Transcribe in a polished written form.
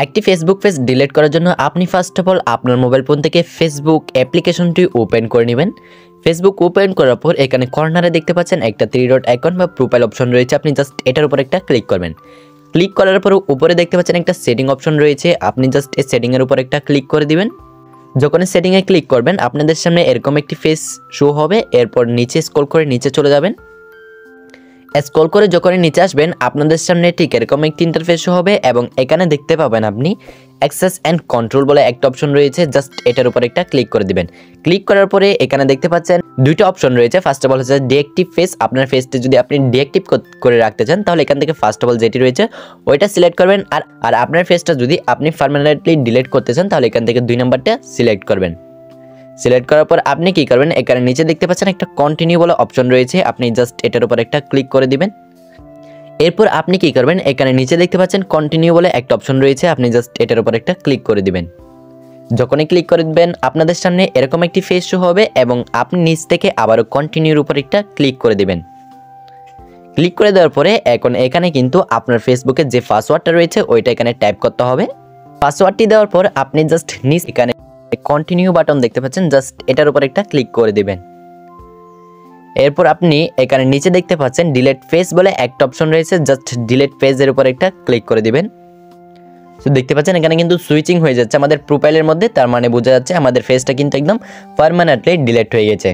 একটি Facebook page delete করার জন্য আপনি ফার্স্ট অফ অল আপনার মোবাইল ফোন থেকে ফেসবুক অ্যাপ্লিকেশনটি ওপেন করে নেবেন। ফেসবুক ওপেন করার পর এখানে কর্নারে দেখতে পাচ্ছেন একটা 3 ডট আইকন বা প্রোফাইল অপশন রয়েছে, আপনি জাস্ট এটার উপর একটা ক্লিক করবেন। ক্লিক করার পর উপরে দেখতে পাচ্ছেন একটা সেটিং অপশন রয়েছে, আপনি জাস্ট এই সেটিংয়ের উপর একটা ক্লিক করে দিবেন। যখন সেটিংয়ে ক্লিক করবেন আপনাদের সামনে এরকম একটি ফেস শো হবে, এরপর নিচে স্ক্রল করে নিচে চলে যাবেন। স্ক্রল করে যখন নিচে আসবেন আপনাদের সামনে ঠিক এরকম একটি ইন্টারফেস শো হবে এবং এখানে দেখতে পাবেন আপনি অ্যাক্সেস অ্যান্ড কন্ট্রোল বলে একটা অপশন রয়েছে, জাস্ট এটার উপর একটা ক্লিক করে দিবেন। ক্লিক করার পরে এখানে দেখতে পাচ্ছেন দুইটা অপশন রয়েছে। ফার্স্ট অফ অল হচ্ছে ডিএক্টিভ ফেস, আপনার ফেসটি যদি আপনি ডিএক্টিভ করে রাখতে চান তাহলে এখান থেকে ফার্স্ট অফ অল যেটি রয়েছে ওইটা সিলেক্ট করবেন, আর আপনার ফেসটা যদি আপনি পার্মানেন্টলি ডিলিট করতে চান তাহলে এখান থেকে 2 নাম্বারটা সিলেক্ট করবেন। সিলেক্ট করার পর আপনি কি করবেন, এখানে নিচে দেখতে পাচ্ছেন একটা কন্টিনিউ বলে অপশন রয়েছে, আপনি জাস্ট এটার উপর একটা ক্লিক করে দিবেন। এরপর আপনি কি করবেন, এখানে নিচে দেখতে পাচ্ছেন কন্টিনিউ বলে একটা অপশন রয়েছে, আপনি জাস্ট এটার উপর একটা ক্লিক করে দিবেন। যখনই ক্লিক করে দিবেন আপনাদের সামনে এরকম একটি ফেস শো হবে এবং আপনি নিচ থেকে আবারও কন্টিনিউর উপর একটা ক্লিক করে দিবেন। ক্লিক করে দেওয়ার পরে এখন এখানে কিন্তু আপনার ফেসবুকের যে পাসওয়ার্ডটা রয়েছে ওইটা এখানে টাইপ করতে হবে। পাসওয়ার্ডটি দেওয়ার পর আপনি জাস্ট নিচ এখানে কন্টিনিউ বাটন দেখতে পাচ্ছেন, জাস্ট এটার উপর একটা ক্লিক করে দিবেন। এরপর আপনি এখানে নিচে দেখতে পাচ্ছেন ডিলিট পেজ বলে একটা অপশন রয়েছে, জাস্ট ডিলিট পেজের উপর একটা ক্লিক করে দিবেন। তো দেখতে পাচ্ছেন এখানে কিন্তু সুইচিং হয়ে যাচ্ছে আমাদের প্রোফাইলের মধ্যে, তার মানে বোঝা যাচ্ছে আমাদের ফেসটা কিন্তু একদম পার্মানেন্টলি ডিলিট হয়ে গেছে।